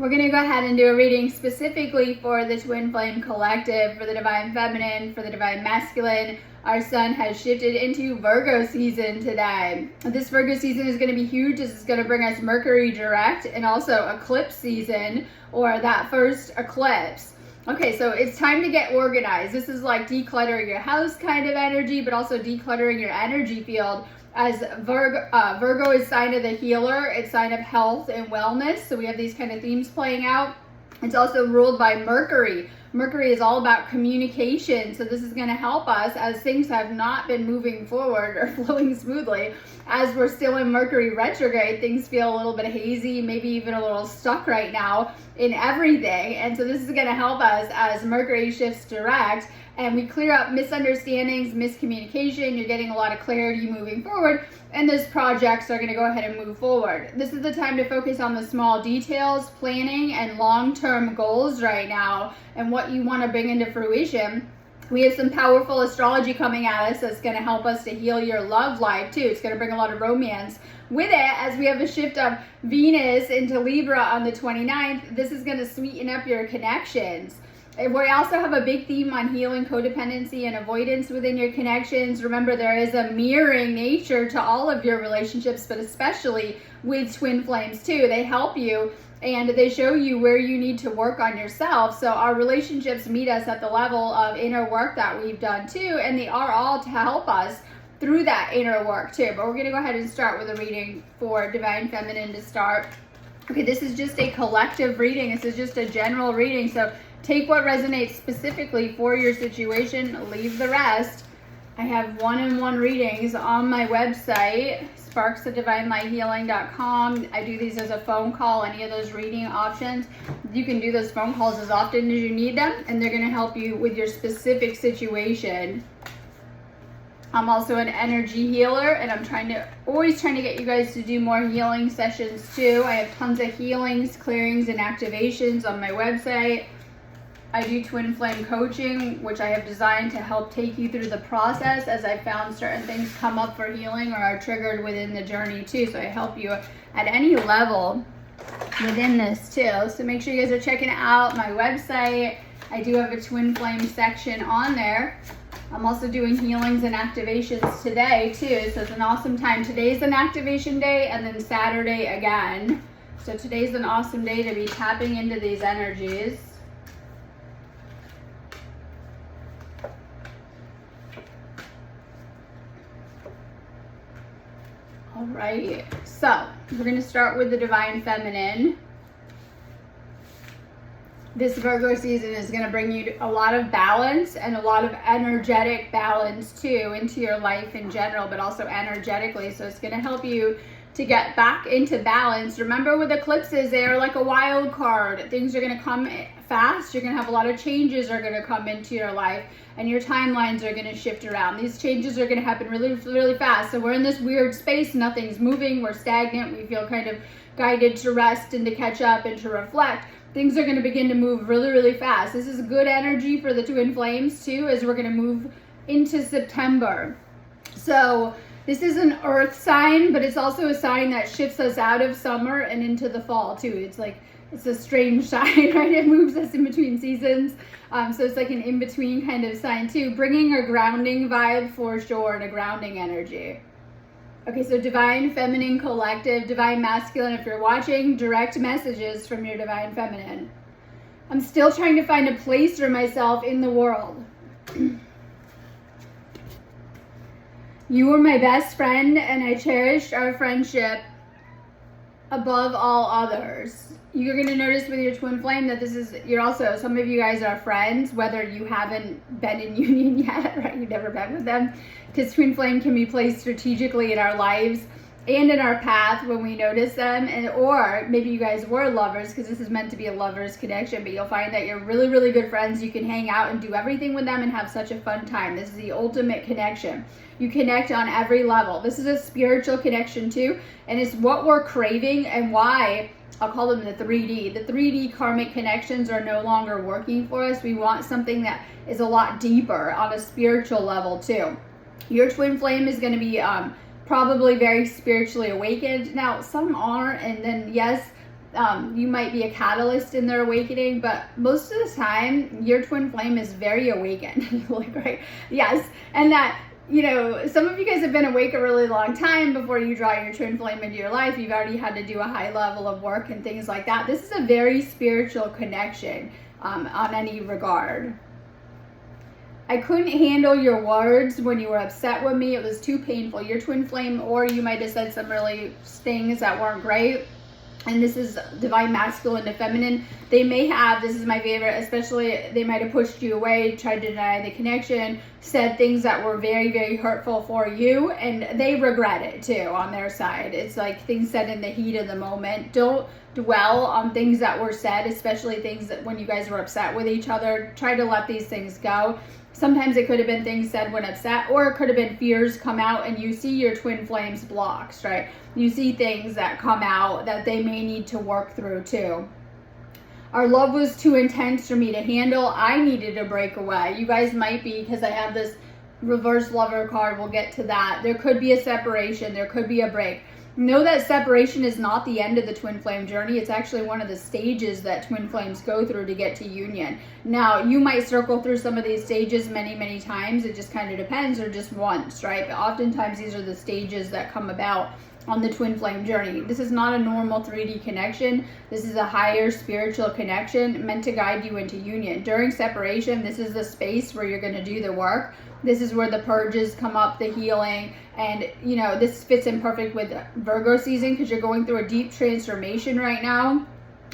We're going to go ahead and do a reading specifically for the Twin Flame Collective, for the Divine Feminine, for the Divine Masculine. Our sun has shifted into Virgo season today. This Virgo season is going to be huge. This is going to bring us Mercury direct and also eclipse season, or that first eclipse. Okay, so it's time to get organized. This is like decluttering your house kind of energy, but also decluttering your energy field. As Virgo is sign of the healer, it's sign of health and wellness. So we have these kind of themes playing out. It's also ruled by Mercury. Mercury is all about communication. So this is going to help us as things have not been moving forward or flowing smoothly. As we're still in Mercury retrograde, things feel a little bit hazy, maybe even a little stuck right now in everything. And so this is going to help us as Mercury shifts direct and we clear up misunderstandings, miscommunication. You're getting a lot of clarity moving forward, and those projects are going to go ahead and move forward. This is the time to focus on the small details, planning, and long-term goals right now, and what you want to bring into fruition. We have some powerful astrology coming at us that's going to help us to heal your love life too. It's going to bring a lot of romance with it, as we have a shift of Venus into Libra on the 29th. This is going to sweeten up your connections. We also have a big theme on healing codependency and avoidance within your connections. Remember, there is a mirroring nature to all of your relationships, but especially with twin flames too. They help you and they show you where you need to work on yourself. So our relationships meet us at the level of inner work that we've done too, and they are all to help us through that inner work too. But we're going to go ahead and start with a reading for Divine Feminine to start. Okay, this is just a collective reading. This is just a general reading. So take what resonates specifically for your situation, leave the rest. I have one-on-one readings on my website, sparksofdivinelighealing.com. I do these as a phone call, any of those reading options. You can do those phone calls as often as you need them, and they're going to help you with your specific situation. I'm also an energy healer, and I'm always trying to get you guys to do more healing sessions too. I have tons of healings, clearings, and activations on my website. I do twin flame coaching, which I have designed to help take you through the process, as I found certain things come up for healing or are triggered within the journey too. So I help you at any level within this too. So make sure you guys are checking out my website. I do have a twin flame section on there. I'm also doing healings and activations today too. So it's an awesome time. Today's an activation day, and then Saturday again. So today's an awesome day to be tapping into these energies. All right, so we're going to start with the Divine Feminine. This Virgo season is going to bring you a lot of balance and a lot of energetic balance too into your life in general, but also energetically. So it's going to help you to get back into balance. Remember, with eclipses, they are like a wild card. Things are going to come fast. You're going to have a lot of changes are going to come into your life, and your timelines are going to shift around. These changes are going to happen really, really fast. So we're in this weird space. Nothing's moving. We're stagnant. We feel kind of guided to rest and to catch up and to reflect. Things are going to begin to move really, really fast. This is good energy for the twin flames too, as we're going to move into September. So this is an earth sign, but it's also a sign that shifts us out of summer and into the fall too. It's a strange sign, right? It moves us in between seasons. So it's like an in-between kind of sign too, bringing a grounding vibe for sure, and a grounding energy. Okay, so Divine Feminine Collective, Divine Masculine, if you're watching, direct messages from your Divine Feminine. I'm still trying to find a place for myself in the world. You were my best friend, and I cherished our friendship above all others. You're going to notice with your twin flame that some of you guys are friends, whether you haven't been in union yet, right? You've never been with them, because twin flame can be placed strategically in our lives and in our path when we notice them, or maybe you guys were lovers, because this is meant to be a lover's connection, but you'll find that you're really, really good friends. You can hang out and do everything with them and have such a fun time. This is the ultimate connection. You connect on every level. This is a spiritual connection too, and it's what we're craving, and why I'll call them the 3D. The 3D karmic connections are no longer working for us. We want something that is a lot deeper on a spiritual level too. Your twin flame is going to be probably very spiritually awakened. Now, some are, and then yes, You might be a catalyst in their awakening, but most of the time your twin flame is very awakened. Like, right? Yes. And that, you know, some of you guys have been awake a really long time before you draw your twin flame into your life. You've already had to do a high level of work and things like that. This is a very spiritual connection on any regard. I couldn't handle your words when you were upset with me. It was too painful. Your twin flame, or you might have said some really things that weren't great. And this is divine masculine to feminine. They may have, this is my favorite, especially they might have pushed you away, tried to deny the connection, said things that were very, very hurtful for you, and they regret it too on their side. It's like things said in the heat of the moment. Don't dwell on things that were said, especially things that when you guys were upset with each other. Try to let these things go. Sometimes it could have been things said when upset, or it could have been fears come out and you see your twin flames blocks, right? You see things that come out that they may need to work through too. Our love was too intense for me to handle. I needed to break away. You guys might be, because I have this reverse lover card. We'll get to that. There could be a separation. There could be a break. Know that separation is not the end of the twin flame journey. It's actually one of the stages that twin flames go through to get to union. Now, you might circle through some of these stages many, many times. It just kind of depends, or just once, right? But oftentimes these are the stages that come about on the twin flame journey. This is not a normal 3D connection. This is a higher spiritual connection meant to guide you into union. During separation, this is the space where you're going to do the work. This is where the purges come up, the healing, and you know, this fits in perfect with Virgo season because you're going through a deep transformation right now.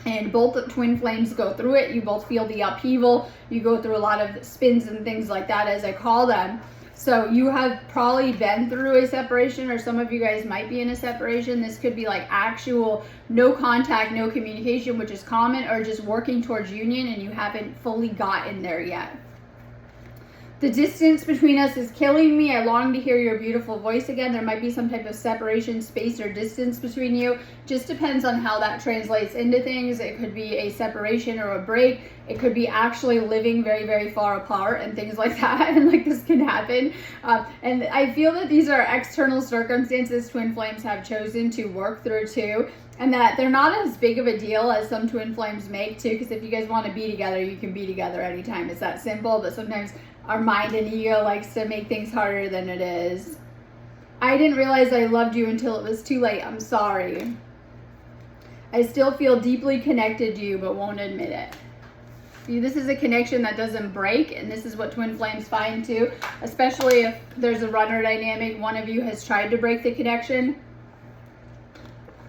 And both the twin flames go through it. You both feel the upheaval. You go through a lot of spins and things like that, as I call them. So you have probably been through a separation, or some of you guys might be in a separation. This could be like actual no contact, no communication, which is common, or just working towards union and you haven't fully gotten there yet. The distance between us is killing me. I long to hear your beautiful voice again. There might be some type of separation, space, or distance between you. Just depends on how that translates into things. It could be a separation or a break. It could be actually living very, very far apart and things like that. And like this can happen. And I feel that these are external circumstances twin flames have chosen to work through too. And that they're not as big of a deal as some twin flames make too. Because if you guys want to be together, you can be together anytime. It's that simple. But sometimes our mind and ego likes to make things harder than it is. I didn't realize I loved you until it was too late. I'm sorry. I still feel deeply connected to you, but won't admit it. See, this is a connection that doesn't break, and this is what twin flames find too, especially if there's a runner dynamic. One of you has tried to break the connection.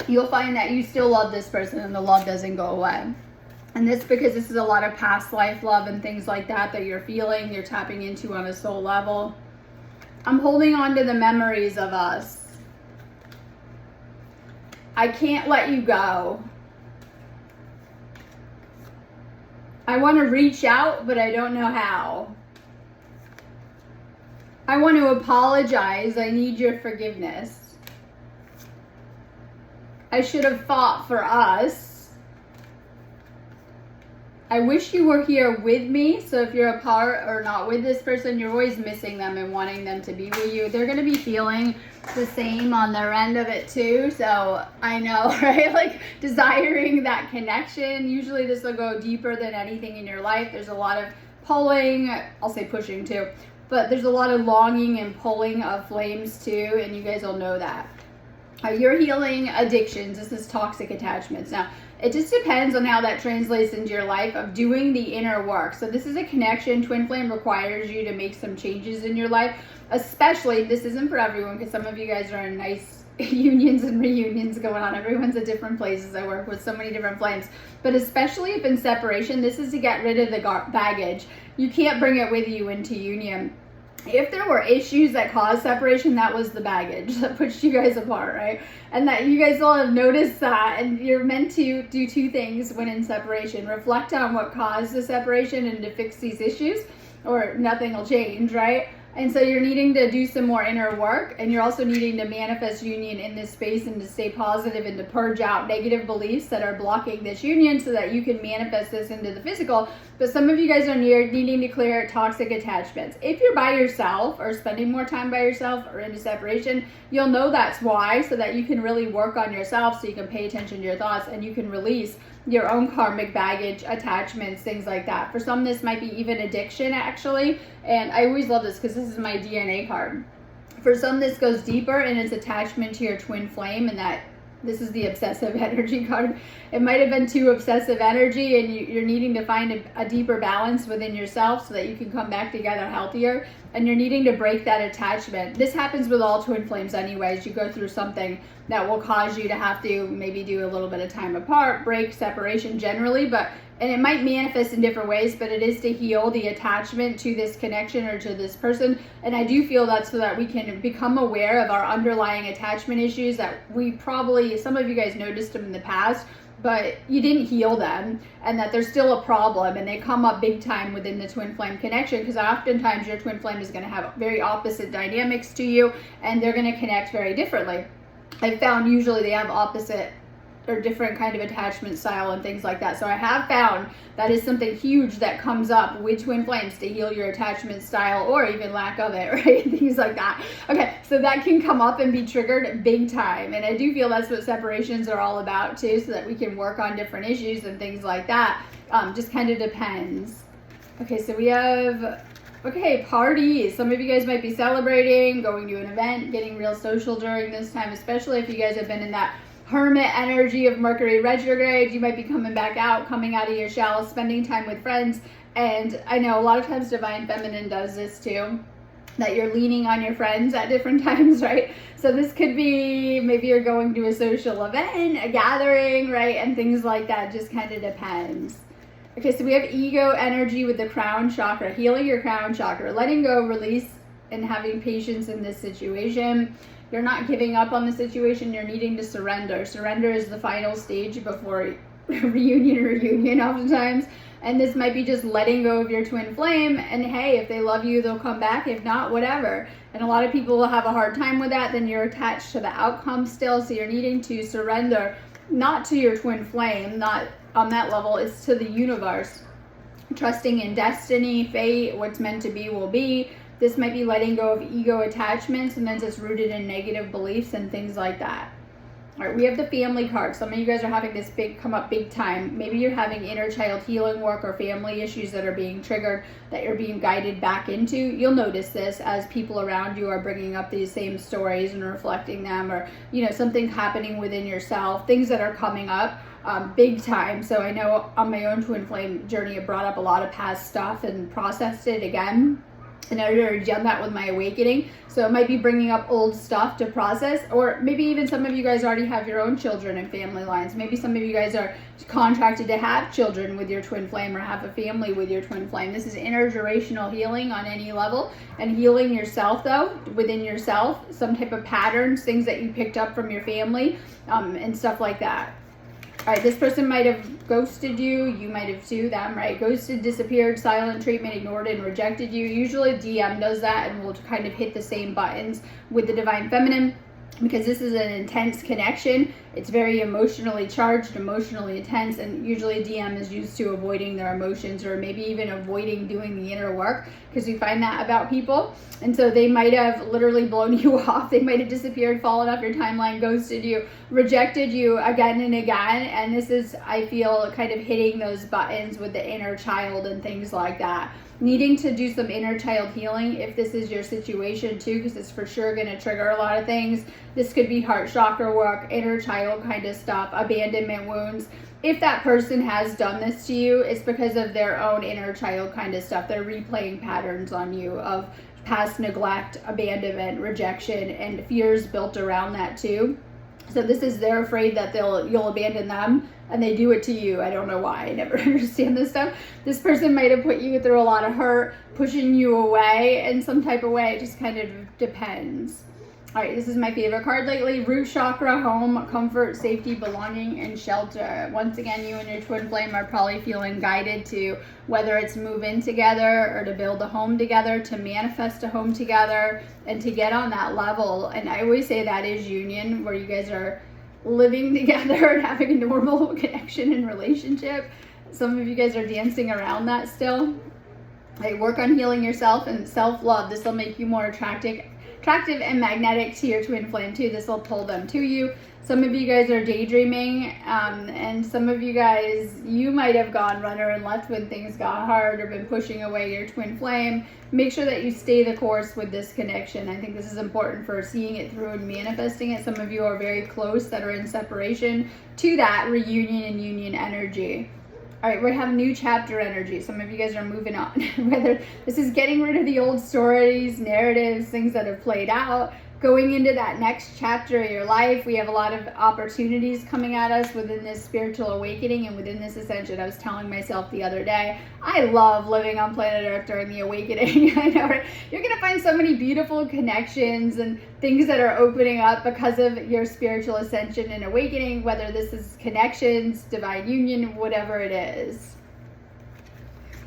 You'll find that you still love this person and the love doesn't go away. And this because this is a lot of past life love and things like that that you're feeling, you're tapping into on a soul level. I'm holding on to the memories of us. I can't let you go. I want to reach out, but I don't know how. I want to apologize. I need your forgiveness. I should have fought for us. I wish you were here with me. So if you're apart or not with this person, you're always missing them and wanting them to be with you. They're going to be feeling the same on their end of it too. So I know, right? Like desiring that connection. Usually this will go deeper than anything in your life. There's a lot of pulling, I'll say pushing too, but there's a lot of longing and pulling of flames too. And you guys will know that. You're healing addictions. This is toxic attachments. Now, it just depends on how that translates into your life of doing the inner work. So this is a connection. Twin flame requires you to make some changes in your life, especially, this isn't for everyone because some of you guys are in nice unions and reunions going on. Everyone's at different places. I work with so many different flames. But especially if in separation, this is to get rid of the baggage. You can't bring it with you into union. If there were issues that caused separation, that was the baggage that pushed you guys apart, right? And that you guys all have noticed that, and you're meant to do two things when in separation. Reflect on what caused the separation and to fix these issues, or nothing will change, right? And so you're needing to do some more inner work, and you're also needing to manifest union in this space and to stay positive and to purge out negative beliefs that are blocking this union so that you can manifest this into the physical. But some of you guys are needing to clear toxic attachments. If you're by yourself or spending more time by yourself or in a separation, you'll know that's why, so that you can really work on yourself, so you can pay attention to your thoughts and you can release your own karmic baggage, attachments, things like that. For some, this might be even addiction, actually. And I always love this because this is my DNA card. For some, this goes deeper and it's attachment to your twin flame, and that this is the obsessive energy card. It might have been too obsessive energy, and you're needing to find a deeper balance within yourself so that you can come back together healthier, and you're needing to break that attachment. This happens with all twin flames anyways. You go through something that will cause you to have to maybe do a little bit of time apart, break, separation generally, and it might manifest in different ways, but it is to heal the attachment to this connection or to this person. And I do feel that's so that we can become aware of our underlying attachment issues that we probably, some of you guys noticed them in the past, but you didn't heal them, and that there's still a problem, and they come up big time within the twin flame connection, because oftentimes your twin flame is going to have very opposite dynamics to you, and they're going to connect very differently. I've found usually they have opposite or different kind of attachment style and things like that. So I have found that is something huge that comes up with twin flames to heal your attachment style or even lack of it, right? Things like that. Okay, so that can come up and be triggered big time. And I do feel that's what separations are all about too, so that we can work on different issues and things like that. Just kind of depends. Okay, so we have, parties. Some of you guys might be celebrating, going to an event, getting real social during this time, especially if you guys have been in that hermit energy of Mercury retrograde. You might be coming back out, coming out of your shell, spending time with friends. And I know a lot of times Divine Feminine does this too, that you're leaning on your friends at different times, right? So this could be, maybe you're going to a social event, a gathering, right? And things like that. Just kind of depends. Okay, so we have ego energy with the crown chakra, healing your crown chakra, letting go, release, and having patience in this situation. You're not giving up on the situation, you're needing to surrender. Surrender is the final stage before reunion oftentimes. And this might be just letting go of your twin flame, and hey, if they love you, they'll come back. If not, whatever. And a lot of people will have a hard time with that. Then you're attached to the outcome still, so you're needing to surrender, not to your twin flame, not on that level, it's to the universe. Trusting in destiny, fate, what's meant to be will be. This might be letting go of ego attachments and then just rooted in negative beliefs and things like that. All right, we have the family card. Some of you guys are having this come up big time. Maybe you're having inner child healing work or family issues that are being triggered, that you're being guided back into. You'll notice this as people around you are bringing up these same stories and reflecting them, or, something happening within yourself, things that are coming up big time. So I know on my own twin flame journey, it brought up a lot of past stuff and processed it again. And I already done that with my awakening. So it might be bringing up old stuff to process, or maybe even some of you guys already have your own children and family lines. Maybe some of you guys are contracted to have children with your twin flame or have a family with your twin flame. This is intergenerational healing on any level, and healing yourself though, within yourself, some type of patterns, things that you picked up from your family, and stuff like that. All right, this person might have ghosted you. You might have too, them, right? Ghosted, disappeared, silent treatment, ignored and rejected you. Usually DM does that, and we'll kind of hit the same buttons with the Divine Feminine, because this is an intense connection. It's very emotionally charged, emotionally intense, and usually DM is used to avoiding their emotions, or maybe even avoiding doing the inner work, because we find that about people. And so they might have literally blown you off. They might have disappeared, fallen off your timeline, ghosted you, rejected you again and again. And this is, I feel, kind of hitting those buttons with the inner child and things like that. Needing to do some inner child healing if this is your situation too, because it's for sure going to trigger a lot of things. This could be heart chakra work, inner child kind of stuff, abandonment wounds. If that person has done this to you, it's because of their own inner child kind of stuff. They're replaying patterns on you of past neglect, abandonment, rejection, and fears built around that too. So this is, they're afraid that you'll abandon them, and they do it to you. I don't know why. I never understand this stuff. This person might have put you through a lot of hurt, pushing you away in some type of way. It just kind of depends. All right, this is my favorite card lately. Root chakra, home, comfort, safety, belonging, and shelter. Once again, you and your twin flame are probably feeling guided to whether it's move in together or to build a home together, to manifest a home together, and to get on that level. And I always say that is union, where you guys are living together and having a normal connection and relationship. Some of you guys are dancing around that still. Right, work on healing yourself and self-love. This will make you more attractive and magnetic to your twin flame too. This will pull them to you. Some of you guys are daydreaming, and some of you guys, you might have gone runner and left when things got hard or been pushing away your twin flame. Make sure that you stay the course with this connection. I think this is important for seeing it through and manifesting it. Some of you are very close that are in separation to that reunion and union energy. All right, we have new chapter energy. Some of you guys are moving on. Whether this is getting rid of the old stories, narratives, things that have played out, going into that next chapter of your life. We have a lot of opportunities coming at us within this spiritual awakening and within this ascension. I was telling myself the other day, I love living on planet Earth during the awakening. I know, right? You're going to find so many beautiful connections and things that are opening up because of your spiritual ascension and awakening, whether this is connections, divine union, whatever it is.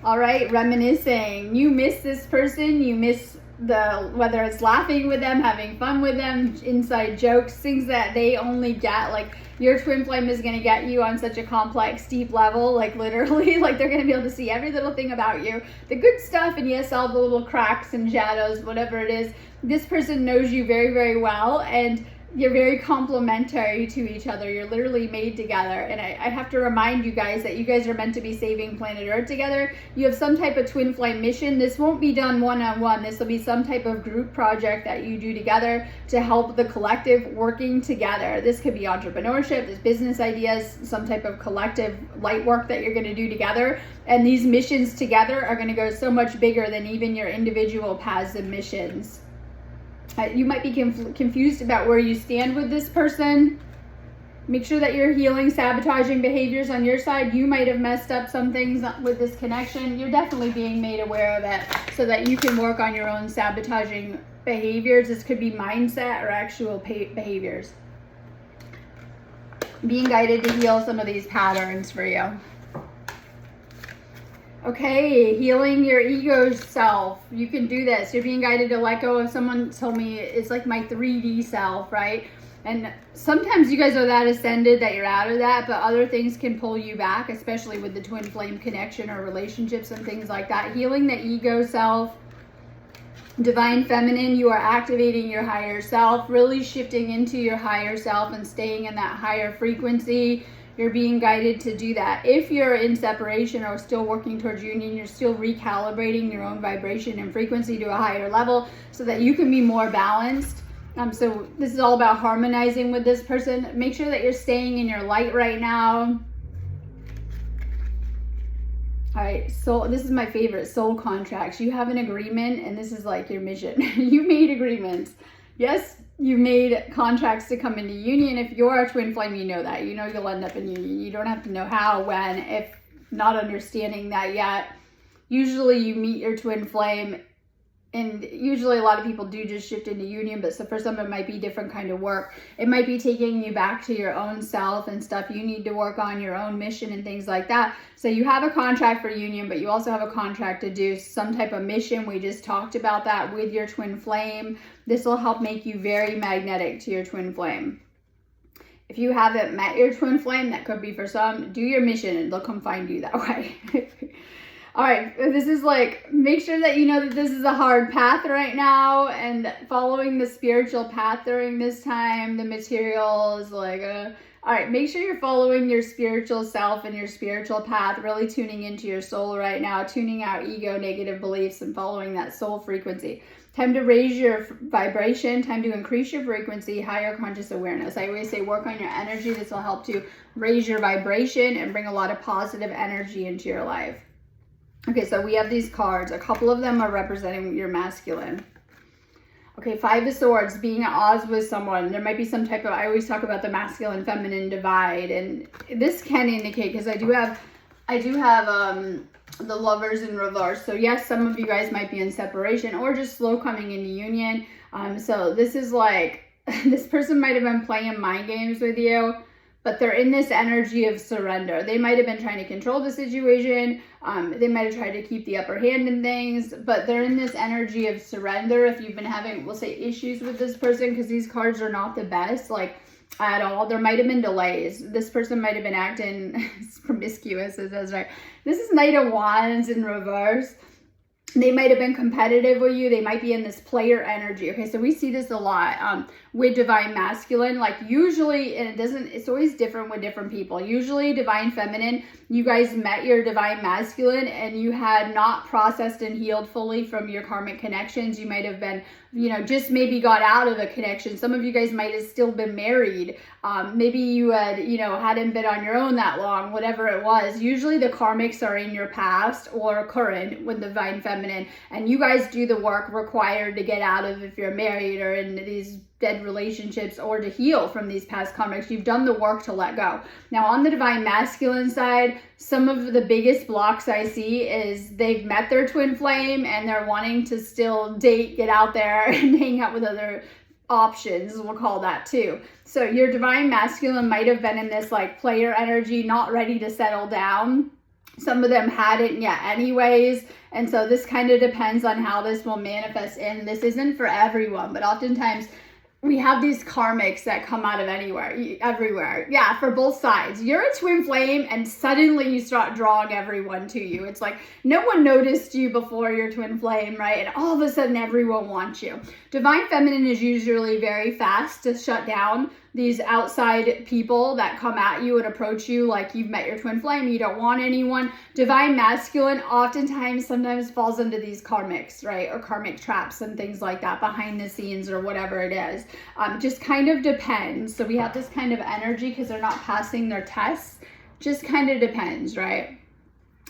All right, reminiscing. You miss this person, you miss whether it's laughing with them, having fun with them, inside jokes, things that they only get. Like your twin flame is going to get you on such a complex, deep level, like literally, like they're going to be able to see every little thing about you, the good stuff, and yes, all the little cracks and shadows, whatever it is. This person knows you very, very well, and you're very complementary to each other. You're literally made together. And I have to remind you guys that you guys are meant to be saving planet Earth together. You have some type of twin flame mission. This won't be done one-on-one. This will be some type of group project that you do together to help the collective working together. This could be entrepreneurship, this business ideas, some type of collective light work that you're going to do together. And these missions together are going to go so much bigger than even your individual paths and missions. You might be confused about where you stand with this person. Make sure that you're healing sabotaging behaviors on your side. You might have messed up some things with this connection. You're definitely being made aware of it so that you can work on your own sabotaging behaviors. This could be mindset or actual behaviors. Being guided to heal some of these patterns for you. Okay, healing your ego self. You can do this. You're being guided to let go of, someone told me it's like my 3D self, right? And sometimes you guys are that ascended that you're out of that, but other things can pull you back, especially with the twin flame connection or relationships and things like that. Healing the ego self. Divine feminine, you are activating your higher self, really shifting into your higher self and staying in that higher frequency. You're being guided to do that. If you're in separation or still working towards union, you're still recalibrating your own vibration and frequency to a higher level so that you can be more balanced. So this is all about harmonizing with this person. Make sure that you're staying in your light right now. All right, so this is my favorite, soul contracts. You have an agreement, and this is like your mission. You made agreements. Yes, you made contracts to come into union. If you're a twin flame, you know that. You know you'll end up in union. You don't have to know how, when, if not understanding that yet. Usually you meet your twin flame, and usually a lot of people do just shift into union, but so for some it might be different kind of work. It might be taking you back to your own self and stuff. You need to work on your own mission and things like that. So you have a contract for union, but you also have a contract to do some type of mission. We just talked about that with your twin flame. This will help make you very magnetic to your twin flame. If you haven't met your twin flame, that could be for some, do your mission and they'll come find you that way. All right, this is like, make sure that you know that this is a hard path right now, and following the spiritual path during this time, the material is like, all right, make sure you're following your spiritual self and your spiritual path, really tuning into your soul right now, tuning out ego, negative beliefs, and following that soul frequency. Time to raise your vibration, time to increase your frequency, higher conscious awareness. I always say work on your energy. This will help to raise your vibration and bring a lot of positive energy into your life. Okay, so we have these cards. A couple of them are representing your masculine. Okay, 5 of Swords, being at odds with someone. There might be some type of, I always talk about the masculine feminine divide, and this can indicate, because I do have I do have the Lovers in reverse. So yes, some of you guys might be in separation or just slow coming into union. So this is like, this person might have been playing mind games with you, but they're in this energy of surrender. They might have been trying to control the situation. They might have tried to keep the upper hand in things, but they're in this energy of surrender. If you've been having, we'll say, issues with this person, because these cards are not the best, like at all. There might have been delays. This person might have been acting promiscuous, it says, right? This is Knight of Wands in reverse. They might have been competitive with you. They might be in this player energy. Okay, so we see this a lot with Divine Masculine. Like usually, and it's always different with different people. Usually Divine Feminine, you guys met your Divine Masculine and you had not processed and healed fully from your karmic connections. You might have been, just maybe got out of a connection. Some of you guys might have still been married. Maybe you had, hadn't been on your own that long, whatever it was. Usually the karmics are in your past or current with Divine Feminine, and you guys do the work required to get out of, if you're married or in these dead relationships, or to heal from these past karmics. You've done the work to let go. Now on the Divine Masculine side, some of the biggest blocks I see is they've met their twin flame and they're wanting to still date, get out there and hang out with other options, we'll call that too. So your Divine Masculine might have been in this like player energy, not ready to settle down. Some of them hadn't yet anyways. And so this kind of depends on how this will manifest. And this isn't for everyone, but oftentimes we have these karmics that come out of everywhere. Yeah, for both sides. You're a twin flame and suddenly you start drawing everyone to you. It's like no one noticed you before your twin flame, right? And all of a sudden everyone wants you. Divine Feminine is usually very fast to shut down these outside people that come at you and approach you like you've met your twin flame, you don't want anyone. Divine Masculine sometimes falls into these karmics, right? Or karmic traps and things like that behind the scenes or whatever it is. Just kind of depends. So we have this kind of energy because they're not passing their tests. Just kind of depends, right?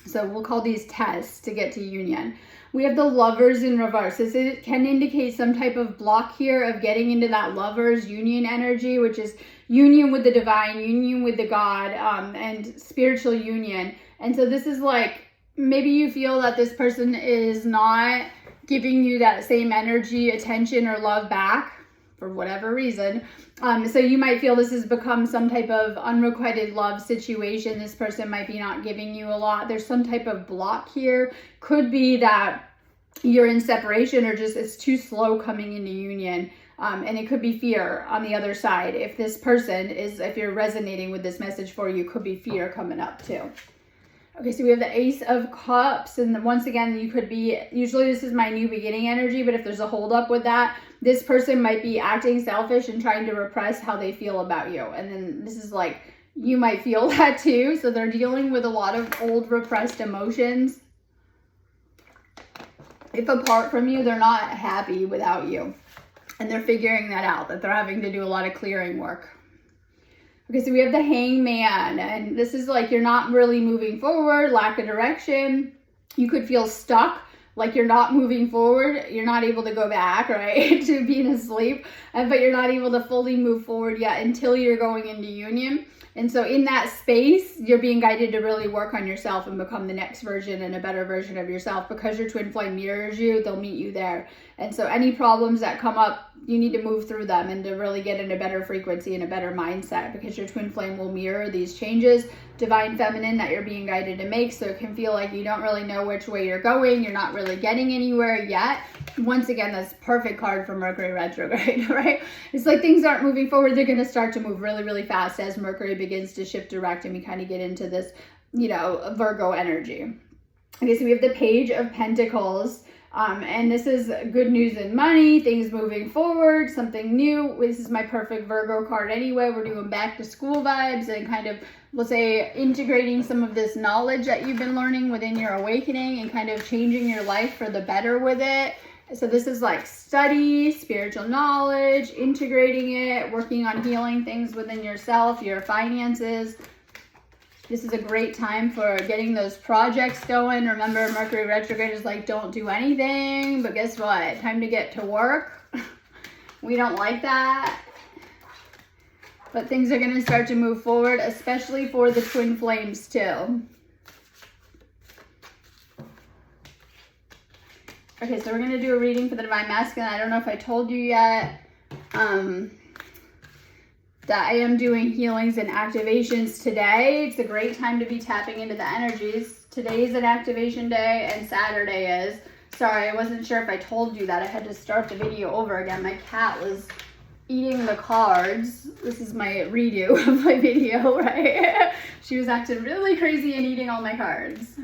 So we'll call these tests to get to union. We have the Lovers in reverse. This can indicate some type of block here of getting into that Lovers union energy, which is union with the divine, union with the God, and spiritual union. And so this is like, maybe you feel that this person is not giving you that same energy, attention, or love back for whatever reason. So you might feel this has become some type of unrequited love situation. This person might be not giving you a lot. There's some type of block here. Could be that you're in separation or just it's too slow coming into union. And it could be fear on the other side. If this person is, if you're resonating with this message for you, could be fear coming up too. Okay, so we have the Ace of Cups, and then once again, you could be, usually this is my new beginning energy, but if there's a holdup with that, this person might be acting selfish and trying to repress how they feel about you. And then this is like, you might feel that too. So they're dealing with a lot of old repressed emotions. If apart from you, they're not happy without you. And they're figuring that out, that they're having to do a lot of clearing work. Okay, so we have the Hangman, and this is like you're not really moving forward, lack of direction. You could feel stuck, like you're not moving forward. You're not able to go back, right, to being asleep, but you're not able to fully move forward yet until you're going into union. And so in that space, you're being guided to really work on yourself and become the next version and a better version of yourself. Because your twin flame mirrors you, they'll meet you there. And so any problems that come up, you need to move through them and to really get in a better frequency and a better mindset, because your twin flame will mirror these changes, Divine Feminine, that you're being guided to make. So it can feel like you don't really know which way you're going. You're not really getting anywhere yet. Once again, that's perfect card for Mercury retrograde, right? It's like things aren't moving forward. They're going to start to move really, really fast as Mercury begins to shift direct and we kind of get into this, Virgo energy. Okay, so we have the Page of Pentacles. And this is good news and money, things moving forward, something new. This is my perfect Virgo card anyway. We're doing back to school vibes and kind of, we'll say, integrating some of this knowledge that you've been learning within your awakening and kind of changing your life for the better with it. So this is like study, spiritual knowledge, integrating it, working on healing things within yourself, your finances. This is a great time for getting those projects going. Remember, Mercury retrograde is like, don't do anything, but guess what? Time to get to work. We don't like that. But things are going to start to move forward, especially for the twin flames too. Okay, so we're going to do a reading for the Divine Masculine. I don't know if I told you yet that I am doing healings and activations today. It's a great time to be tapping into the energies. Today's an activation day and Saturday is. Sorry, I wasn't sure if I told you that. I had to start the video over again. My cat was eating the cards. This is my redo of my video, right? She was acting really crazy and eating all my cards.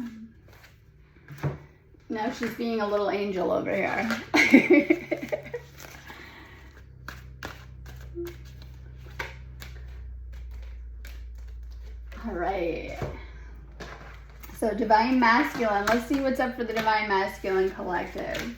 Now she's being a little angel over here. All right. So Divine Masculine, let's see what's up for the Divine Masculine Collective.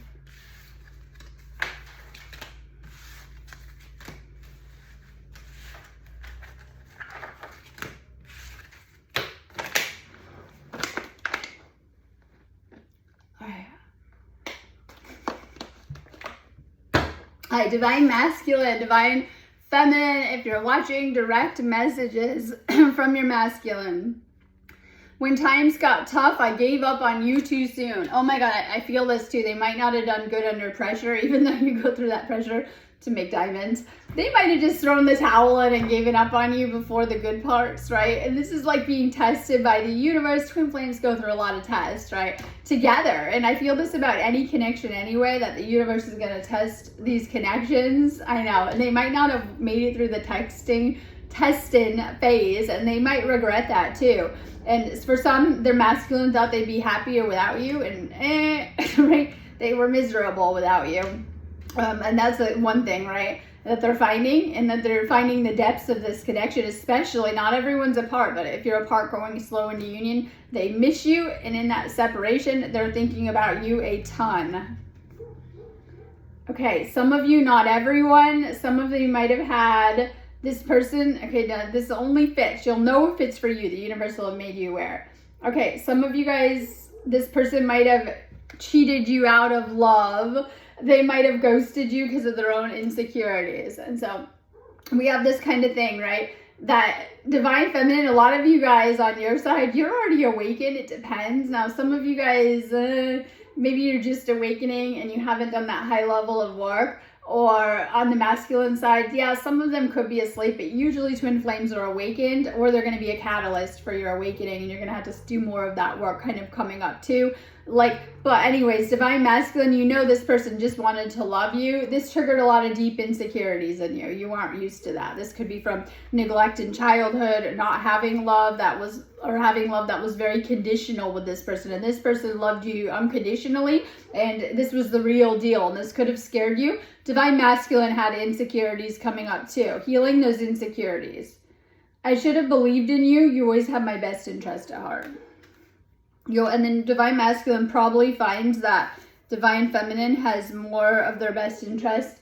All right, Divine Masculine, Divine Feminine, if you're watching, direct messages from your masculine. When times got tough, I gave up on you too soon. Oh my God, I feel this too. They might not have done good under pressure, even though you go through that pressure to make diamonds. They might have just thrown the towel in and given up on you before the good parts, right? And this is like being tested by the universe. Twin flames go through a lot of tests, right? Together. And I feel this about any connection anyway, that the universe is going to test these connections. I know. And they might not have made it through the testing phase, and they might regret that too. And for some, their masculine thought they'd be happier without you, and right? They were miserable without you. And that's the one thing, right, that they're finding, and that they're finding the depths of this connection, especially, not everyone's apart, but if you're apart going slow into union, they miss you, and in that separation, they're thinking about you a ton. Okay, some of you, not everyone, some of you might have had this person, okay, this only fits. You'll know if it's for you. The universe will have made you aware. Okay, some of you guys, this person might have cheated you out of love. They might have ghosted you because of their own insecurities. And so we have this kind of thing, right? That Divine Feminine, a lot of you guys on your side, you're already awakened. It depends. Now, some of you guys, maybe you're just awakening and you haven't done that high level of work. Or on the masculine side, yeah, some of them could be asleep, but usually twin flames are awakened, or they're going to be a catalyst for your awakening, and you're going to have to do more of that work kind of coming up too. But anyways, Divine Masculine, you know this person just wanted to love you. This triggered a lot of deep insecurities in you. You aren't used to that. This could be from neglect in childhood, not having love or having love that was very conditional with this person. And this person loved you unconditionally, and this was the real deal, and this could have scared you. Divine Masculine had insecurities coming up too. Healing those insecurities. I should have believed in you. You always have my best interest at heart. And then Divine Masculine probably finds that Divine Feminine has more of their best interest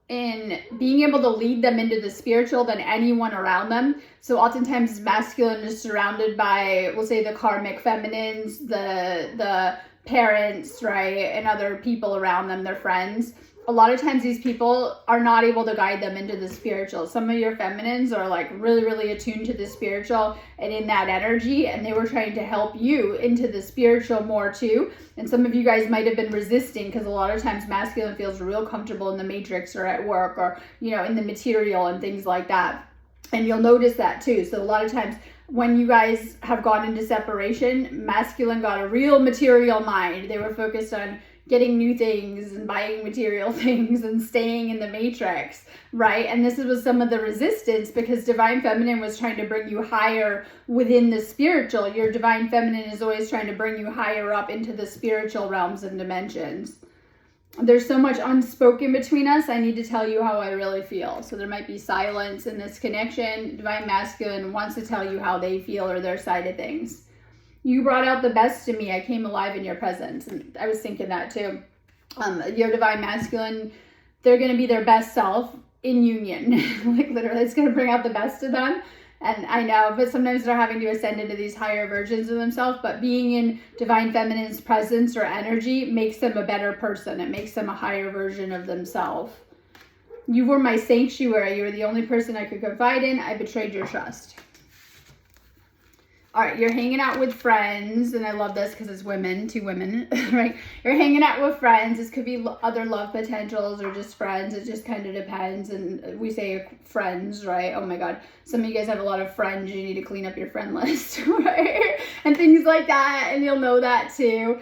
in being able to lead them into the spiritual than anyone around them. So oftentimes masculine is surrounded by, we'll say, the karmic feminines, the parents, right, and other people around them, their friends. A lot of times these people are not able to guide them into the spiritual. Some of your feminines are like really, really attuned to the spiritual and in that energy, and they were trying to help you into the spiritual more too. And some of you guys might have been resisting, because a lot of times masculine feels real comfortable in the matrix or at work, or, in the material and things like that. And you'll notice that too. So a lot of times when you guys have gone into separation, masculine got a real material mind. They were focused on getting new things and buying material things and staying in the matrix, right? And this was some of the resistance, because Divine Feminine was trying to bring you higher within the spiritual. Your Divine Feminine is always trying to bring you higher up into the spiritual realms and dimensions. There's so much unspoken between us. I need to tell you how I really feel. So there might be silence in this connection. Divine Masculine wants to tell you how they feel or their side of things. You brought out the best in me. I came alive in your presence. And I was thinking that too. Your Divine Masculine, they're going to be their best self in union. Like literally, it's going to bring out the best of them. And I know, but sometimes they're having to ascend into these higher versions of themselves. But being in Divine Feminine's presence or energy makes them a better person. It makes them a higher version of themselves. You were my sanctuary. You were the only person I could confide in. I betrayed your trust. All right, you're hanging out with friends, and I love this because it's women, 2 women, right? You're hanging out with friends. This could be other love potentials or just friends. It just kind of depends. And we say friends, right? Oh my God. Some of you guys have a lot of friends. You need to clean up your friend list, right? And things like that. And you'll know that too.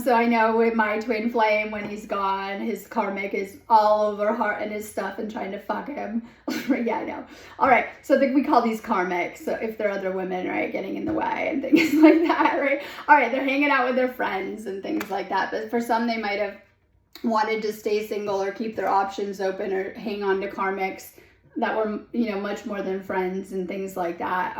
So I know with my twin flame, when he's gone, his karmic is all over Heart and his stuff and trying to fuck him. Yeah, I know. All right. So I think we call these karmics. So if there are other women, right, getting in the way and things like that, right? All right. They're hanging out with their friends and things like that. But for some, they might have wanted to stay single or keep their options open or hang on to karmics that were, you know, much more than friends and things like that.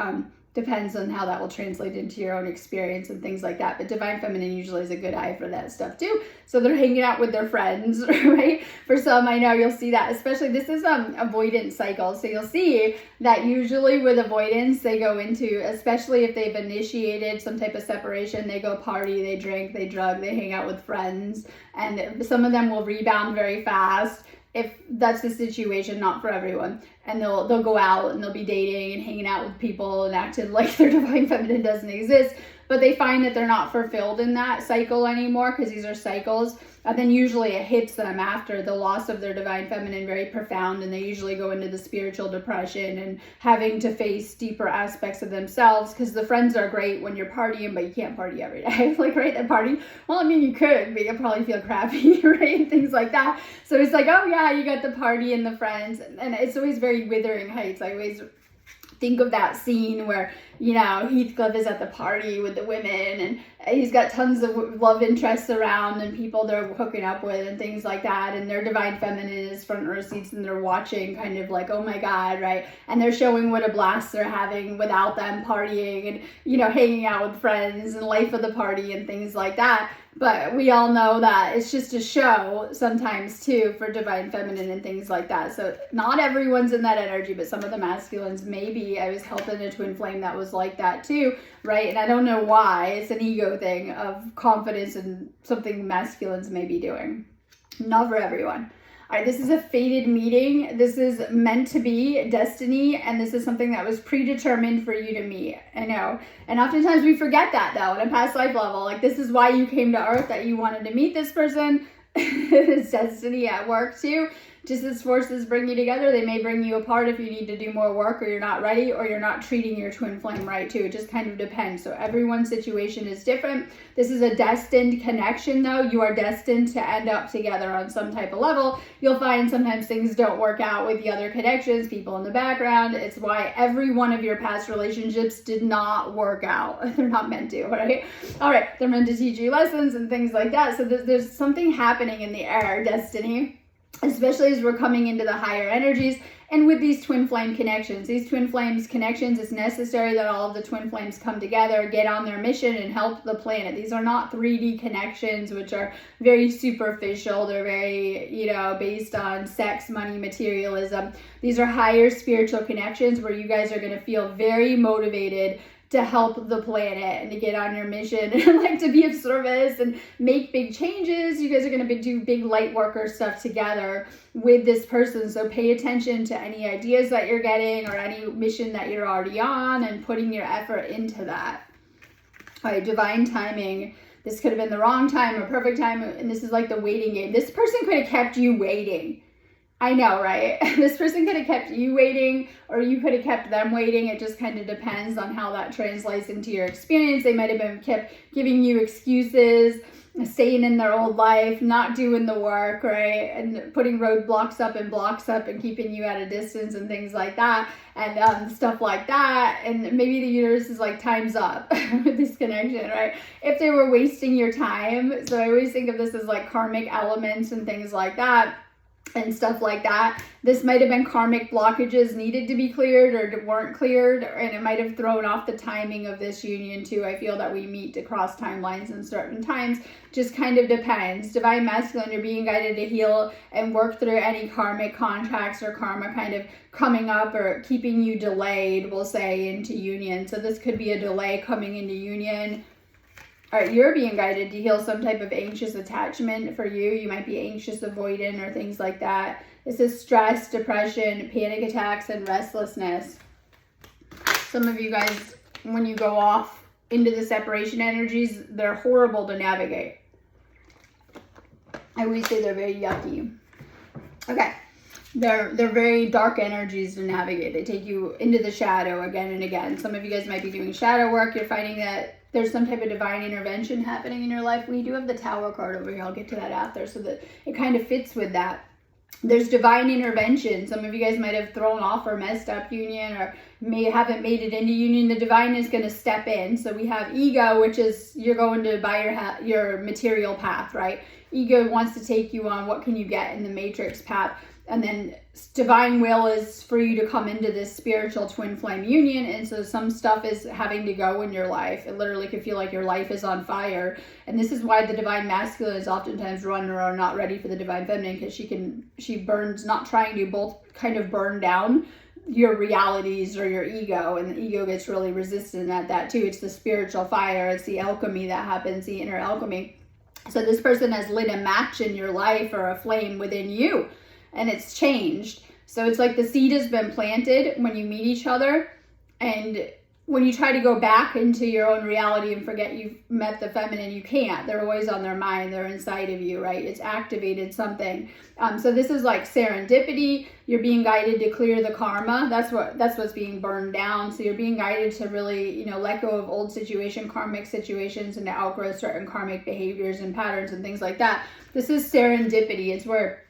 Depends on how that will translate into your own experience and things like that. But Divine Feminine usually is a good eye for that stuff too. So they're hanging out with their friends, right? For some, I know you'll see that, especially this is avoidance cycle. So you'll see that usually with avoidance, they go into, especially if they've initiated some type of separation, they go party, they drink, they drug, they hang out with friends. And some of them will rebound very fast if that's the situation, not for everyone. And they'll go out and they'll be dating and hanging out with people and acting like their Divine Feminine doesn't exist. But they find that they're not fulfilled in that cycle anymore because these are cycles. And then usually it hits them after the loss of their Divine Feminine, very profound. And they usually go into the spiritual depression and having to face deeper aspects of themselves, because the friends are great when you're partying, but you can't party every day. Like, right, that party, well, I mean, you could, but you'll probably feel crappy, right? And things like that. So it's like, oh yeah, you got the party and the friends. And it's always very Wuthering Heights. I always think of that scene where, you know, Heathcliff is at the party with the women and he's got tons of love interests around and people they're hooking up with and things like that. And their Divine Feminine is front row seats and they're watching kind of like, oh my God, right? And they're showing what a blast they're having without them partying and, you know, hanging out with friends and life of the party and things like that. But we all know that it's just a show sometimes too for Divine Feminine and things like that. So not everyone's in that energy, but some of the masculines maybe. I was helping a twin flame that was like that too, right? And I don't know why. It's an ego thing of confidence in something masculines may be doing. Not for everyone. All right, this is a fated meeting. This is meant to be destiny, and this is something that was predetermined for you to meet. I know. And oftentimes we forget that, though, at a past life level. Like, this is why you came to Earth, that you wanted to meet this person. It's destiny at work, too. Just as forces bring you together, they may bring you apart if you need to do more work or you're not ready or you're not treating your twin flame right too. It just kind of depends. So everyone's situation is different. This is a destined connection though. You are destined to end up together on some type of level. You'll find sometimes things don't work out with the other connections, people in the background. It's why every one of your past relationships did not work out. They're not meant to, right? All right, they're meant to teach you lessons and things like that. So there's something happening in the air, destiny. Especially as we're coming into the higher energies and with these twin flame connections. These twin flames connections, it's necessary that all of the twin flames come together, get on their mission and help the planet. These are not 3D connections, which are very superficial. They're very, you know, based on sex, money, materialism. These are higher spiritual connections where you guys are going to feel very motivated to help the planet and to get on your mission and like to be of service and make big changes. You guys are going to do big light worker stuff together with this person. So pay attention to any ideas that you're getting or any mission that you're already on and putting your effort into that. All right, divine timing. This could have been the wrong time or perfect time. And this is like the waiting game. This person could have kept you waiting. I know, right? This person could have kept you waiting or you could have kept them waiting. It just kind of depends on how that translates into your experience. They might have been kept giving you excuses, staying in their old life, not doing the work, right? And putting roadblocks up and blocks up and keeping you at a distance and things like that and stuff like that. And maybe the universe is like, time's up with this connection, right? If they were wasting your time. So I always think of this as like karmic elements and things like that. And stuff like that. This might have been karmic blockages needed to be cleared or weren't cleared, and it might have thrown off the timing of this union too. I feel that we meet to cross timelines in certain times. Just kind of depends. Divine Masculine, you're being guided to heal and work through any karmic contracts or karma kind of coming up or keeping you delayed, we'll say, into union. So this could be a delay coming into union. All right, you're being guided to heal some type of anxious attachment for you. You might be anxious avoidant or things like that. This is stress, depression, panic attacks, and restlessness. Some of you guys, when you go off into the separation energies, they're horrible to navigate. I always say they're very yucky. Okay. They're very dark energies to navigate. They take you into the shadow again and again. Some of you guys might be doing shadow work. You're finding that there's some type of divine intervention happening in your life. We do have the Tower card over here. I'll get to that after, so that it kind of fits with that. There's divine intervention. Some of you guys might have thrown off or messed up union, or haven't made it into union. The divine is going to step in. So we have ego, which is you're going to buy your material path, right? Ego wants to take you on what can you get in the matrix path. And then divine will is for you to come into this spiritual twin flame union. And so some stuff is having to go in your life. It literally could feel like your life is on fire. And this is why the divine masculine is oftentimes run or not ready for the divine feminine, because she burns, not trying to, both kind of burn down your realities or your ego. And the ego gets really resistant at that too. It's the spiritual fire. It's the alchemy that happens, the inner alchemy. So this person has lit a match in your life or a flame within you. And it's changed. So it's like the seed has been planted when you meet each other. And when you try to go back into your own reality and forget you've met the feminine, you can't. They're always on their mind. They're inside of you, right? It's activated something. So this is like serendipity. You're being guided to clear the karma. That's what's being burned down. So you're being guided to really, let go of old karmic situations, and to outgrow certain karmic behaviors and patterns and things like that. This is serendipity. It's where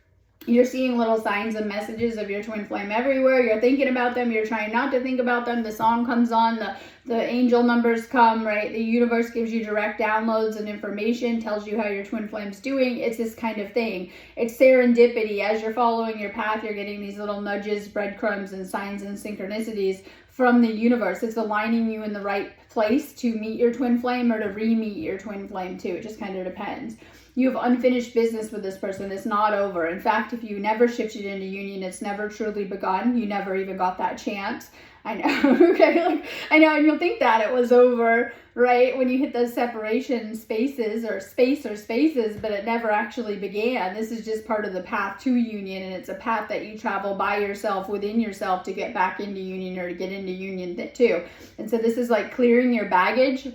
you're seeing little signs and messages of your twin flame everywhere. You're thinking about them. You're trying not to think about them. The song comes on. The angel numbers come, right? The universe gives you direct downloads and information, tells you how your twin flame's doing. It's this kind of thing. It's serendipity. As you're following your path, you're getting these little nudges, breadcrumbs, and signs and synchronicities from the universe. It's aligning you in the right place to meet your twin flame or to re-meet your twin flame too. It just kind of depends. You have unfinished business with this person. It's not over. In fact, if you never shifted into union, it's never truly begun. You never even got that chance. I know, okay? I know, and you'll think that it was over, right? When you hit those separation spaces, but it never actually began. This is just part of the path to union, and it's a path that you travel by yourself, within yourself, to get back into union or to get into union too. And so this is like clearing your baggage.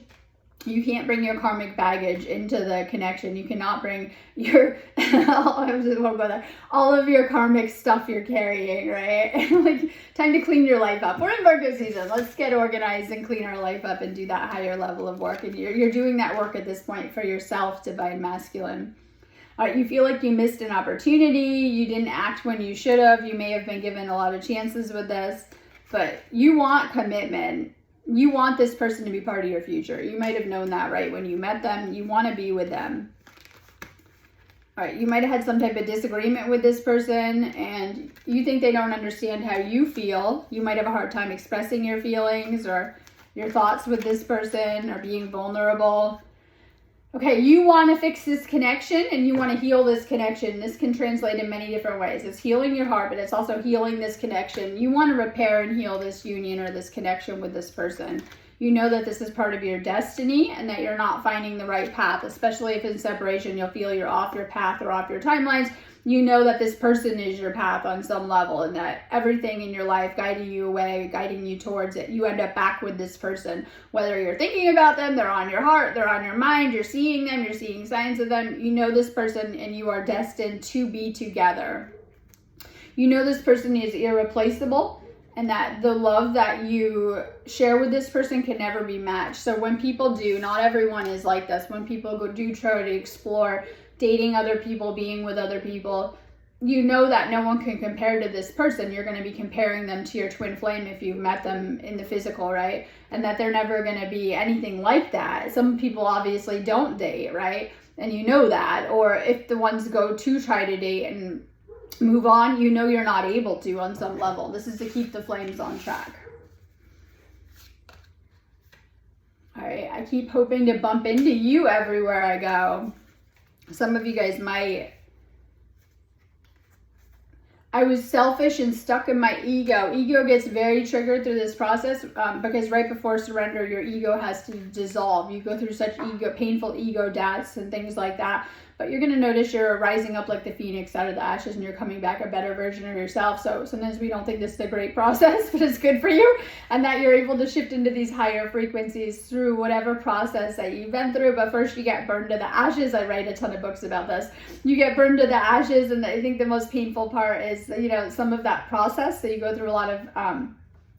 You can't bring your karmic baggage into the connection. You cannot bring your, all of your karmic stuff you're carrying, right? Like, time to clean your life up. We're in Virgo season. Let's get organized and clean our life up and do that higher level of work. And you're doing that work at this point for yourself, divine masculine. All right, you feel like you missed an opportunity. You didn't act when you should have. You may have been given a lot of chances with this, but you want commitment. You want this person to be part of your future. You might have known that, right? When you met them, you want to be with them. All right, you might have had some type of disagreement with this person, and you think they don't understand how you feel. You might have a hard time expressing your feelings or your thoughts with this person, or being vulnerable. Okay, you want to fix this connection, and you want to heal this connection. This can translate in many different ways. It's healing your heart, but it's also healing this connection. You want to repair and heal this union or this connection with this person. You know that this is part of your destiny, and that you're not finding the right path, especially if in separation you'll feel you're off your path or off your timelines. You know that this person is your path on some level, and that everything in your life guiding you away, guiding you towards it, you end up back with this person. Whether you're thinking about them, they're on your heart, they're on your mind, you're seeing them, you're seeing signs of them. You know this person, and you are destined to be together. You know this person is irreplaceable, and that the love that you share with this person can never be matched. So when people do, not everyone is like this, when people do try to explore dating other people, being with other people, you know that no one can compare to this person. You're going to be comparing them to your twin flame if you've met them in the physical, right? And that they're never going to be anything like that. Some people obviously don't date, right? And you know that. Or if the ones go to try to date and move on, you know you're not able to on some level. This is to keep the flames on track. All right, I keep hoping to bump into you everywhere I go. Some of you guys might. I was selfish and stuck in my ego. Ego gets very triggered through this process because right before surrender, your ego has to dissolve. You go through such painful ego deaths and things like that. But you're going to notice you're rising up like the phoenix out of the ashes and you're coming back a better version of yourself. So sometimes we don't think this is a great process, but it's good for you. And that you're able to shift into these higher frequencies through whatever process that you've been through. But first you get burned to the ashes. I write a ton of books about this. You get burned to the ashes. And I think the most painful part is, some of that process. So you go through a lot of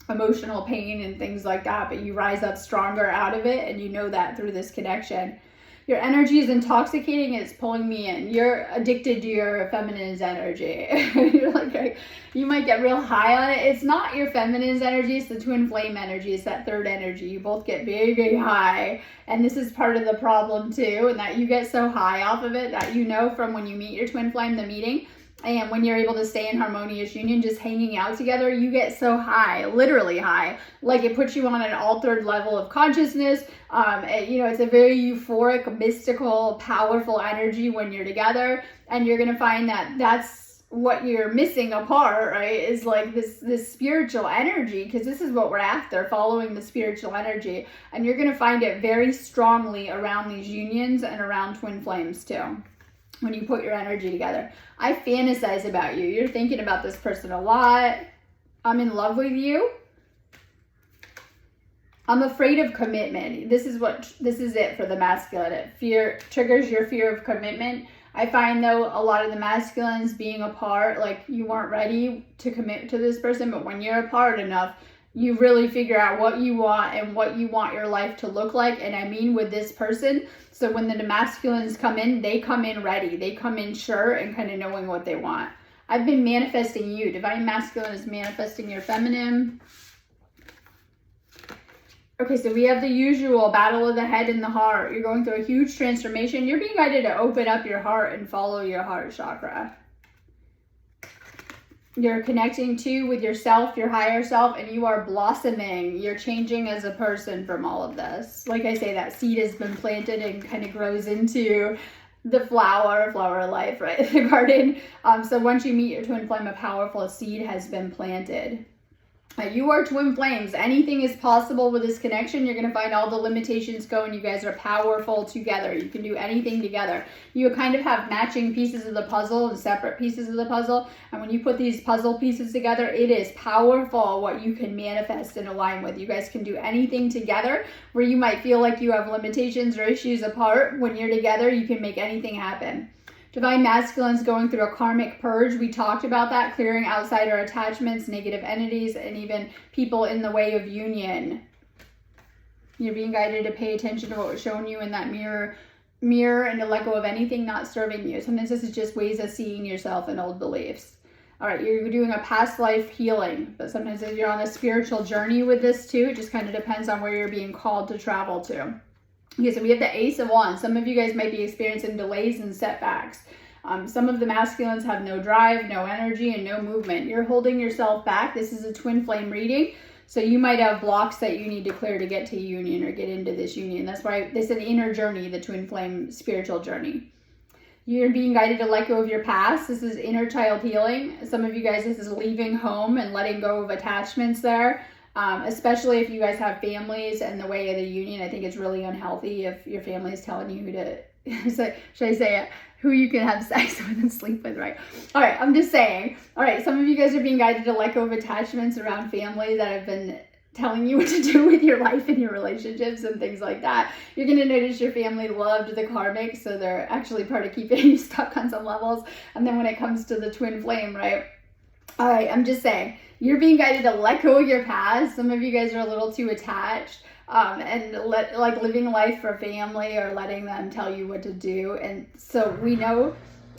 emotional pain and things like that, but you rise up stronger out of it. And you know that through this connection. Your energy is intoxicating. It's pulling me in. You're addicted to your feminine's energy. You're like, you might get real high on it. It's not your feminine's energy. It's the twin flame energy. It's that third energy. You both get very, very high. And this is part of the problem too. And that you get so high off of it that from when you meet your twin flame, the meeting, and when you're able to stay in harmonious union, just hanging out together, you get so high, literally high. Like it puts you on an altered level of consciousness. It's a very euphoric, mystical, powerful energy when you're together. And you're going to find that that's what you're missing apart, right? Is like this spiritual energy, because this is what we're after, following the spiritual energy. And you're going to find it very strongly around these unions and around twin flames too. When you put your energy together. I fantasize about you. You're thinking about this person a lot. I'm in love with you. I'm afraid of commitment. This is it for the masculine. Fear triggers your fear of commitment. I find though a lot of the masculines being apart, like you weren't ready to commit to this person, but when you're apart enough, you really figure out what you want and what you want your life to look like. And I mean with this person. So when the masculines come in, they come in ready. They come in sure and kind of knowing what they want. I've been manifesting you. Divine masculine is manifesting your feminine. Okay, so we have the usual battle of the head and the heart. You're going through a huge transformation. You're being guided to open up your heart and follow your heart chakra. You're connecting too with yourself, your higher self, and you are blossoming. You're changing as a person from all of this. Like I say, that seed has been planted and kind of grows into the flower of life, right? The garden. So once you meet your twin flame, a powerful seed has been planted. You are twin flames. Anything is possible with this connection. You're going to find all the limitations go, and you guys are powerful together. You can do anything together. You kind of have matching pieces of the puzzle and separate pieces of the puzzle. And when you put these puzzle pieces together, it is powerful what you can manifest and align with. You guys can do anything together where you might feel like you have limitations or issues apart. When you're together, you can make anything happen. Divine masculine's going through a karmic purge. We talked about that, clearing outsider attachments, negative entities, and even people in the way of union. You're being guided to pay attention to what was shown you in that mirror and to let go of anything not serving you. Sometimes this is just ways of seeing yourself and old beliefs. All right, you're doing a past life healing, but sometimes if you're on a spiritual journey with this too, it just kind of depends on where you're being called to travel to. Okay, so we have the Ace of Wands. Some of you guys might be experiencing delays and setbacks. Some of the masculines have no drive, no energy, and no movement. You're holding yourself back. This is a twin flame reading. So you might have blocks that you need to clear to get to union or get into this union. That's why this is an inner journey, the twin flame spiritual journey. You're being guided to let go of your past. This is inner child healing. Some of you guys, this is leaving home and letting go of attachments there. Especially if you guys have families and the way of the union. I think it's really unhealthy if your family is telling you who to, should I say it, who you can have sex with and sleep with, right? All right, I'm just saying. All right, some of you guys are being guided to let go of attachments around family that have been telling you what to do with your life and your relationships and things like that. You're going to notice your family loved the karmic, so they're actually part of keeping you stuck on some levels. And then when it comes to the twin flame, right? All right, I'm just saying, you're being guided to let go of your past. Some of you guys are a little too attached and living life for family or letting them tell you what to do. And so we know,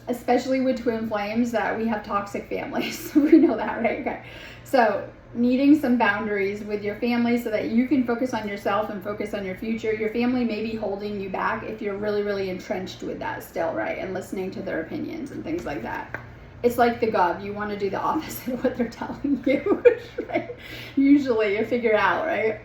especially with twin flames, that we have toxic families. We know that, right? Okay. So needing some boundaries with your family so that you can focus on yourself and focus on your future. Your family may be holding you back if you're really, really entrenched with that still, right? And listening to their opinions and things like that. It's like the gov. You want to do the opposite of what they're telling you, right? Usually you figure it out, right?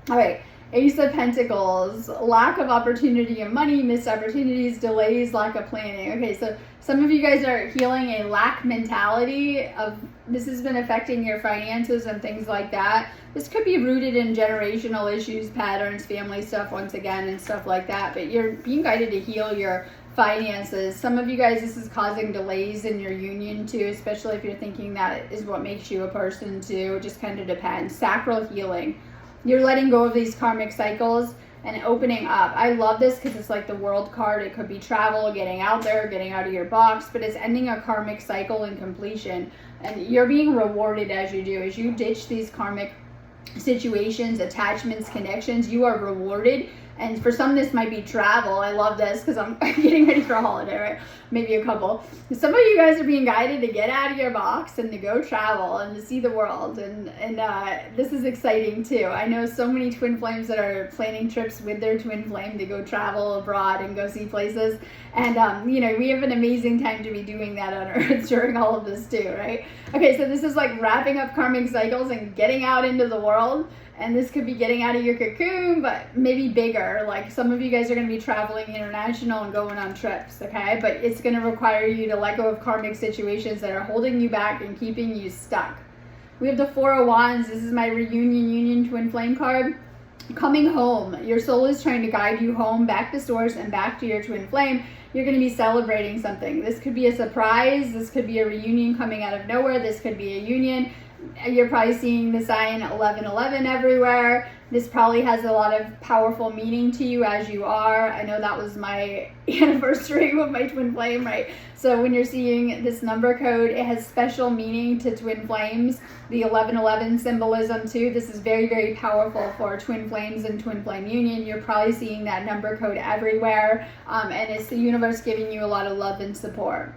All right. Ace of Pentacles, lack of opportunity and money, missed opportunities, delays, lack of planning. Okay, so some of you guys are healing a lack mentality of this has been affecting your finances and things like that. This could be rooted in generational issues, patterns, family stuff once again, and stuff like that. But you're being guided to heal your finances. Some of you guys, this is causing delays in your union too, especially if you're thinking that is what makes you a person too. It just kind of depends. Sacral healing. You're letting go of these karmic cycles and opening up. I love this because it's like the World card. It could be travel, getting out there, getting out of your box, but it's ending a karmic cycle and completion. And you're being rewarded as you do. As you ditch these karmic situations, attachments, connections, you are rewarded. And for some, this might be travel. I love this because I'm getting ready for a holiday, right? Maybe a couple. Some of you guys are being guided to get out of your box and to go travel and to see the world. And this is exciting too. I know so many twin flames that are planning trips with their twin flame to go travel abroad and go see places. And, we have an amazing time to be doing that on Earth during all of this too, right? Okay, so this is like wrapping up karmic cycles and getting out into the world. And this could be getting out of your cocoon, but maybe bigger. Like some of you guys are going to be traveling international and going on trips, okay? But it's going to require you to let go of karmic situations that are holding you back and keeping you stuck. We have the Four of Wands. This is my reunion union twin flame card. Coming home. Your soul is trying to guide you home, back to source and back to your twin flame. You're going to be celebrating something. This could be a surprise. This could be a reunion coming out of nowhere. This could be a union. You're probably seeing the sign 1111 everywhere. This probably has a lot of powerful meaning to you as you are. I know that was my anniversary with my twin flame, right? So when you're seeing this number code, it has special meaning to twin flames. The 1111 symbolism too. This is very, very powerful for twin flames and twin flame union. You're probably seeing that number code everywhere. And it's the universe giving you a lot of love and support.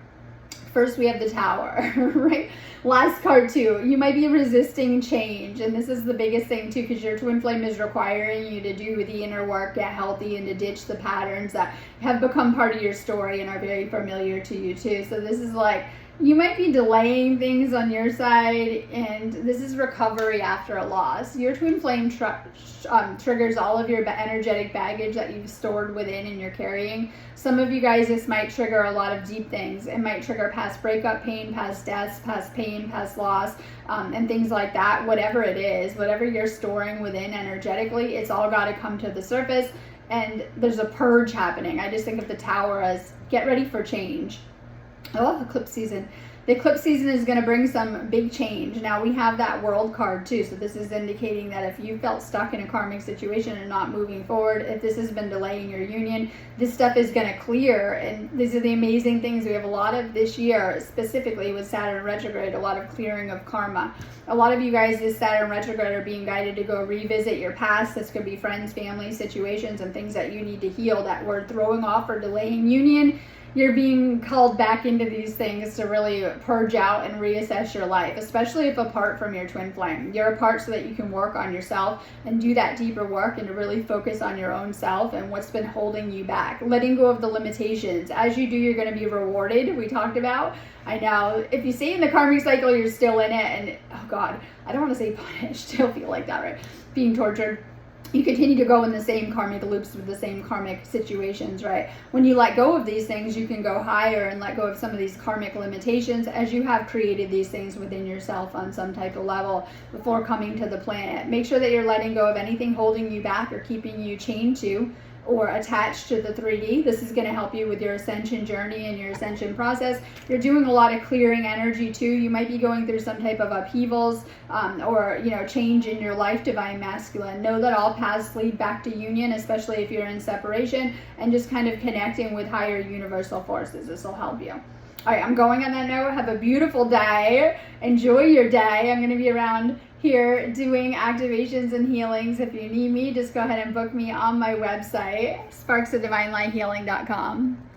First, we have the Tower, right? Last card too. You might be resisting change, and this is the biggest thing too, because your twin flame is requiring you to do the inner work, get healthy, and to ditch the patterns that have become part of your story and are very familiar to you too. So this is like, you might be delaying things on your side, and this is recovery after a loss. Your twin flame triggers all of your energetic baggage that you've stored within and you're carrying. Some of you guys, this might trigger a lot of deep things. It might trigger past breakup pain, past deaths, past pain, past loss, and things like that. Whatever it is, whatever you're storing within energetically, it's all got to come to the surface, and there's a purge happening. I just think of the Tower as get ready for change. I love eclipse season. The eclipse season is going to bring some big change. Now we have that World card too. So this is indicating that if you felt stuck in a karmic situation and not moving forward, if this has been delaying your union, this stuff is going to clear. And these are the amazing things. We have a lot of this year, specifically with Saturn retrograde, a lot of clearing of karma. A lot of you guys this Saturn retrograde are being guided to go revisit your past. This could be friends, family, situations, and things that you need to heal that were throwing off or delaying union. You're being called back into these things to really purge out and reassess your life, especially if apart from your twin flame. You're apart so that you can work on yourself and do that deeper work and to really focus on your own self and what's been holding you back. Letting go of the limitations. As you do, you're going to be rewarded, we talked about. I know if you stay in the karmic cycle, you're still in it. And oh God, I don't want to say punished. Still feel like that, right? Being tortured. You continue to go in the same karmic loops with the same karmic situations, right? When you let go of these things, you can go higher and let go of some of these karmic limitations as you have created these things within yourself on some type of level before coming to the planet. Make sure that you're letting go of anything holding you back or keeping you chained to or attached to the 3D. This is going to help you with your ascension journey and your ascension process. You're doing a lot of clearing energy too. You might be going through some type of upheavals or change in your life, divine masculine. Know that all paths lead back to union, especially if you're in separation, and just kind of connecting with higher universal forces. This will help you. All right, I'm going on that note. Have a beautiful day. Enjoy your day. I'm going to be around here doing activations and healings. If you need me, just go ahead and book me on my website, sparksofdivinelighthealing.com.